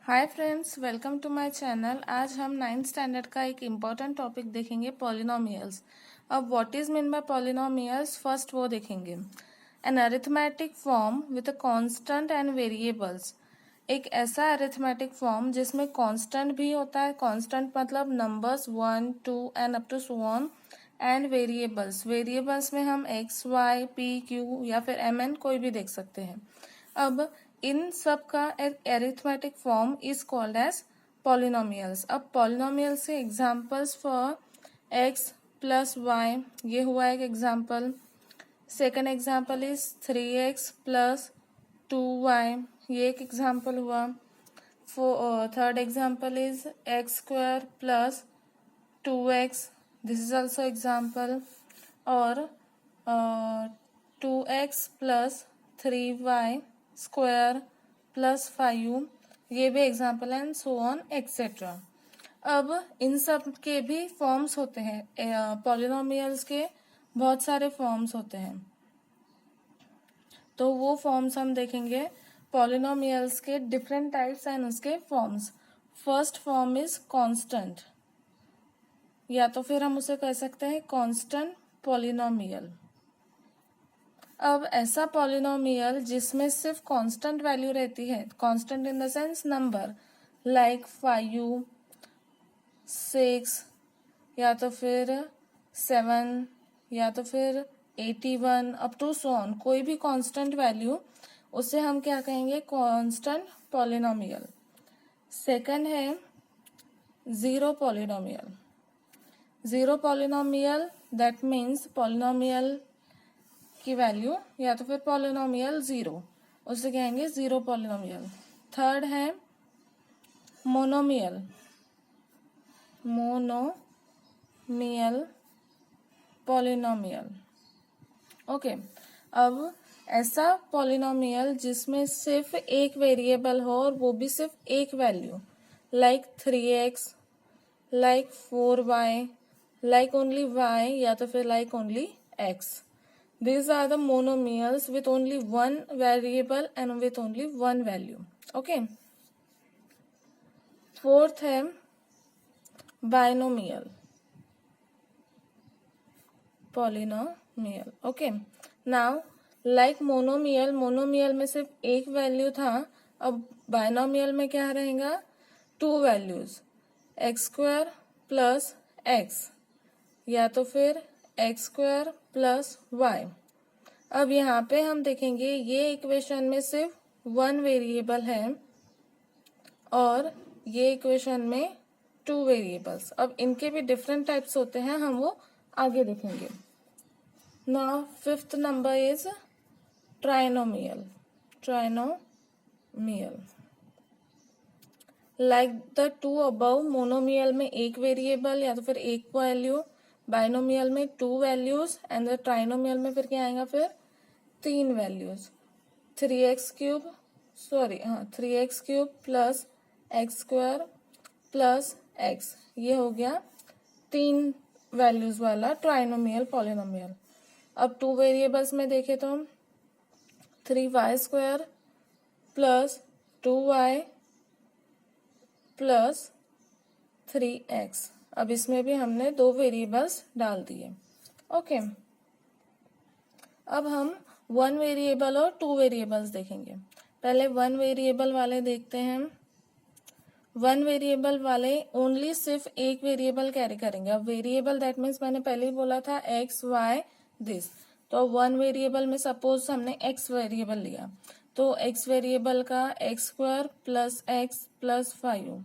Hi friends, welcome to my channel. आज हम 9th standard का एक इम्पॉर्टेंट टॉपिक देखेंगे, पॉलिनोमियल्स। अब what is mean by polynomials, first वो देखेंगे। An arithmetic form with a constant and variables. एक ऐसा अरिथमेटिक फॉर्म जिसमें कांस्टेंट भी होता है, कांस्टेंट मतलब numbers 1, 2 and up to so on, and variables में हम एक्स, वाई, पी, क्यू या फिर एम एन कोई भी देख सकते हैं। अब इन सब का arithmetic form is called as polynomials. अब पॉलिनोमियल्स से examples for x plus y, ये हुआ एक example. Second example is 3x plus 2y, ये एक एग्जांपल हुआ। Third example is x square plus 2x, this is also example. और 2x plus 3y square plus 5, ये भी एग्जाम्पल है, एंड सो ऑन एक्सेट्रा। अब इन सब के भी फॉर्म्स होते हैं, पॉलिनोमियल्स के बहुत सारे फॉर्म्स होते हैं, तो वो फॉर्म्स हम देखेंगे। पॉलिनोमियल्स के डिफरेंट टाइप्स एंड उसके forms. First form is constant, या तो फिर हम उसे कह सकते हैं कांस्टेंट पॉलिनोमियल। अब ऐसा पॉलिनोमियल जिसमें सिर्फ कांस्टेंट वैल्यू रहती है, constant in the sense number, like 5, 6 या तो फिर 7 या तो फिर 81 अप टू सो ऑन, कोई भी कांस्टेंट वैल्यू, उसे हम क्या कहेंगे, कांस्टेंट पॉलिनोमियल। सेकंड है zero polynomial. Zero polynomial that means polynomial की वैल्यू या तो फिर पॉलिनोमियल जीरो, उसे कहेंगे जीरो पॉलिनोमियल। थर्ड है मोनोमियल पॉलिनोमियल। ओके, अब ऐसा पॉलिनोमियल जिसमें सिर्फ एक वेरिएबल हो और वो भी सिर्फ एक value, like 3x, like 4y, like only y या तो फिर like only x। These are the monomials with only one variable and with only one value. Okay. Fourth है binomial polynomial. Okay. Now, like monomial में सिर्फ एक value था, अब binomial में क्या रहेगा, 2 values, x square plus x या तो फिर एक्स स्क्वायर प्लस वाई। अब यहाँ पे हम देखेंगे ये इक्वेशन में सिर्फ 1 वेरिएबल है और ये इक्वेशन में 2 वेरिएबल्स। अब इनके भी डिफरेंट टाइप्स होते हैं, हम वो आगे देखेंगे। Now fifth number is trinomial. Like the two above, monomial में एक वेरिएबल या तो फिर एक वैल्यू, बाइनोमियल में 2 वैल्यूज, एंड ट्राइनोमियल में फिर क्या आएगा, फिर 3 values, 3x cube plus x square plus x, ये हो गया 3 वैल्यूज वाला ट्राइनोमियल पॉलिनोमियल। अब 2 वेरिएबल्स में देखे तो 3y square plus 2y plus 3x। अब इसमें भी हमने 2 वेरिएबल्स डाल दिए। ओके, अब हम 1 वेरिएबल और 2 वेरिएबल्स देखेंगे। पहले 1 वेरिएबल वाले देखते हैं। 1 वेरिएबल वाले ओनली सिर्फ एक वेरिएबल कैरी करेंगे। अब वेरिएबल दैट मीन्स मैंने पहले ही बोला था एक्स, वाई, दिस। तो 1 वेरिएबल में सपोज हमने एक्स वेरिएबल लिया, तो एक्स वेरिएबल का x square plus x plus 5।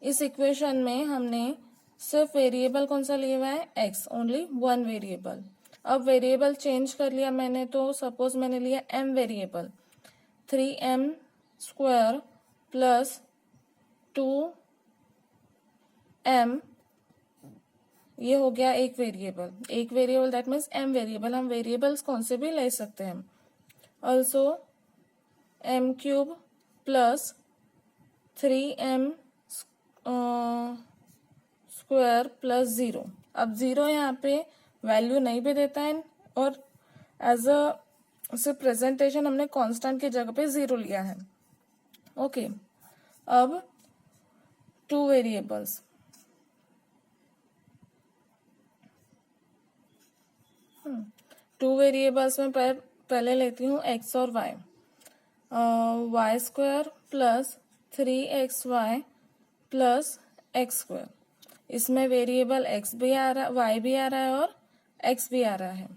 इस इक्वेशन में हमने सिर्फ वेरिएबल कौन सा लिया हुआ है, एक्स, ओनली 1 वेरिएबल। अब वेरिएबल चेंज कर लिया मैंने, तो सपोज मैंने लिया m variable, 3m square plus 2m, ये हो गया एक variable that means m variable. हम वेरिएबल्स कौन से भी ले सकते हैं। Also m cube plus 3m square plus 0। अब 0 यहाँ पे वैल्यू नहीं भी देता है और एज अ प्रेजेंटेशन हमने कांस्टेंट की जगह पे 0 लिया है। ओके, अब टू वेरिएबल्स, टू वेरिएबल्स में पहले लेती हूँ x और y। Y square plus 3xy plus x square. इसमें वेरिएबल x भी आ रहा, y भी आ रहा है और x भी आ रहा है।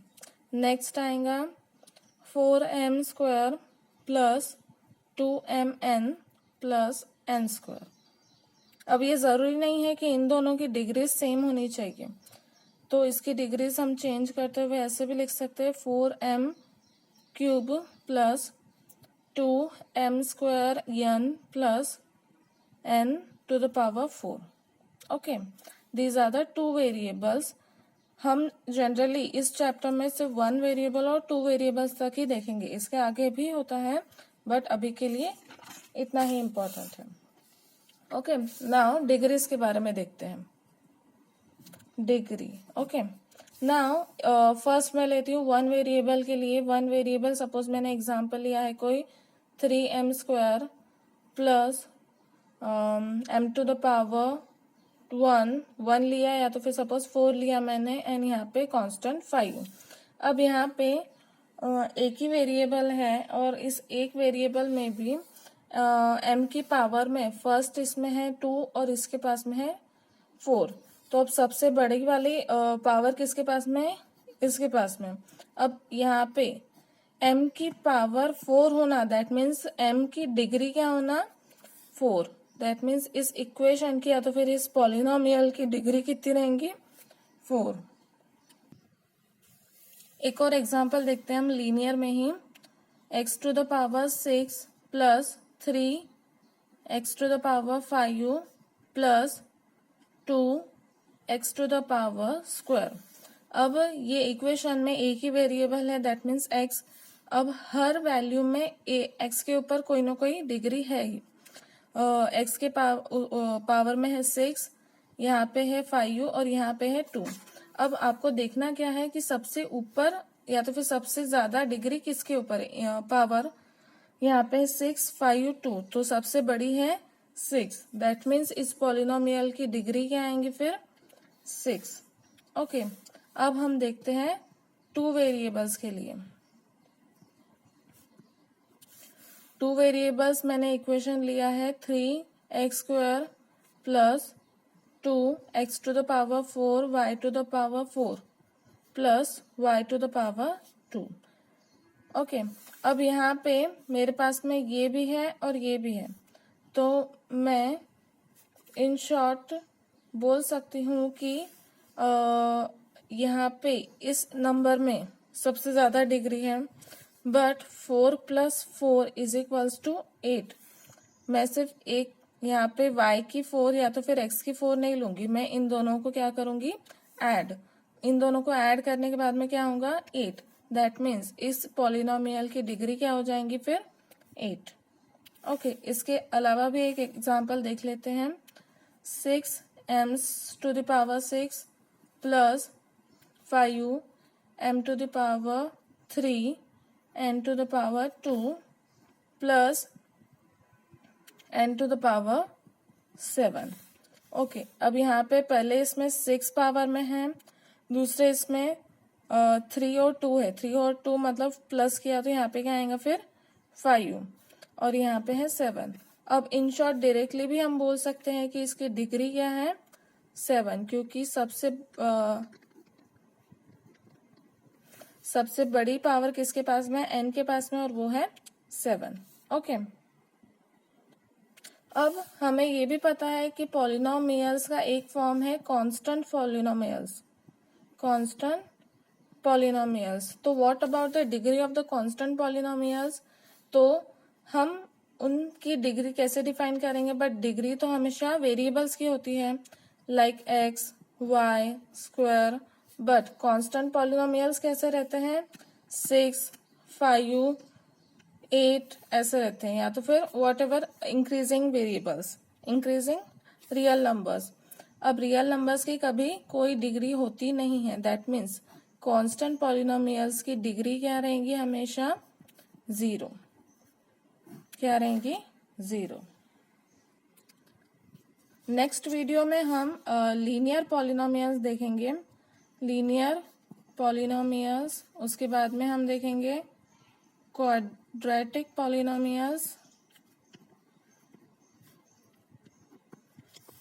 नेक्स्ट आएगा 4m square plus 2mn plus n square. अब ये ज़रूरी नहीं है कि इन दोनों की डिग्री सेम होनी चाहिए, तो इसकी डिग्रीज हम चेंज करते हुए ऐसे भी लिख सकते हैं 4m cube plus 2m square n plus n to the power 4. Okay, these are the two variables. हम जनरली इस चैप्टर में सिर्फ वन वेरिएबल और टू वेरिएबल्स तक ही देखेंगे, इसके आगे भी होता है बट अभी के लिए इतना ही इम्पोर्टेंट है। ओके, नाउ डिग्रीज के बारे में देखते हैं। डिग्री, ओके, नाउ फर्स्ट मैं लेती हूँ वन वेरिएबल के लिए। वन वेरिएबल सपोज मैंने एग्जांपल लिया है कोई 3m square plus m to the power 1 लिया, या तो फिर सपोज 4 लिया मैंने, एंड यहाँ पे कांस्टेंट 5। अब यहाँ पे एक ही वेरिएबल है और इस एक वेरिएबल में भी m की पावर में फर्स्ट इसमें है 2 और इसके पास में है 4। तो अब सबसे बड़ी वाली पावर किसके पास में है? इसके पास में। अब यहाँ पे m की पावर 4 होना, दैट मीन्स m की डिग्री क्या होना? 4। दैट मीन्स इस इक्वेशन की या तो फिर इस पॉलिनोमियल की डिग्री कितनी रहेंगी? 4। एक और एग्जांपल देखते हैं हम लीनियर में ही। x to the power 6 plus 3 x to the power 5 plus 2 x to the power square. अब ये इक्वेशन में एक ही वेरिएबल है, दैट मीन्स x। अब हर वैल्यू में x के ऊपर कोई ना कोई डिग्री है ही। x के पावर में है 6, यहाँ पे है 5 और यहाँ पे है 2। अब आपको देखना क्या है कि सबसे ऊपर या तो फिर सबसे ज्यादा डिग्री किसके ऊपर है? पावर यहाँ पे 6, 5, 2, तो सबसे बड़ी है 6। दैट मीन्स इस पॉलिनोमियल की डिग्री क्या आएंगी फिर? 6। ओके, अब हम देखते हैं टू वेरिएबल्स के लिए। टू वेरिएबल्स मैंने इक्वेशन लिया है 3x square plus 2x to the power 4 y to the power 4 plus y to the power 2। Okay, अब यहाँ पे मेरे पास में ये भी है और ये भी है, तो मैं इन शॉर्ट बोल सकती हूँ कि यहाँ पे इस नंबर में सबसे ज्यादा डिग्री है, but 4 plus 4 is equals to 8। मैं सिर्फ एक यहाँ पे y की 4 या तो फिर x की 4 नहीं लूंगी, मैं इन दोनों को क्या करूंगी? ऐड। इन दोनों को ऐड करने के बाद में क्या होगा? 8। दैट मीन्स इस पॉलिनोमियल की डिग्री क्या हो जाएंगी फिर? 8। ओके, इसके अलावा भी एक एग्जांपल देख लेते हैं। 6m to the power 6 plus 5m to the power 3 n to the power 2 plus n to the power 7। Okay, अब यहाँ पे पहले इसमें 6 पावर में है, दूसरे इसमें 3 और 2 है। 3 और 2 मतलब प्लस किया तो यहाँ पे क्या आएगा फिर? 5 और यहाँ पे है 7। अब इन शॉर्ट डायरेक्टली भी हम बोल सकते हैं कि इसकी डिग्री क्या है? 7, क्योंकि सबसे बड़ी पावर किसके पास में? n के पास में, और वो है 7। ओके, अब हमें ये भी पता है कि पॉलिनोमियल्स का एक फॉर्म है कांस्टेंट पॉलिनोमियल्स। कांस्टेंट पॉलिनोमियल्स, तो what about the degree of the constant polynomials? तो हम उनकी डिग्री कैसे डिफाइन करेंगे? बट डिग्री तो हमेशा वेरिएबल्स की होती है, like x, y square. But constant polynomials कैसे रहते हैं? 6, 5, 8 ऐसे रहते हैं, या तो फिर what ever increasing variables, increasing real numbers. अब रियल नंबर्स की कभी कोई डिग्री होती नहीं है, दैट मीन्स कांस्टेंट पॉलिनोमियल्स की डिग्री क्या रहेंगी? हमेशा 0। क्या रहेंगी? 0। नेक्स्ट वीडियो में हम लीनियर पॉलिनोमियल्स देखेंगे, लीनियर पॉलिनोमियल्स। उसके बाद में हम देखेंगे क्वाड्रेटिक पॉलिनोमियल्स,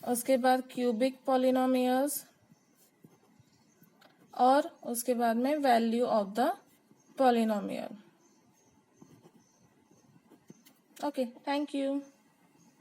उसके बाद क्यूबिक पॉलिनोमियल्स, और उसके बाद में value of the polynomial. Okay, thank you.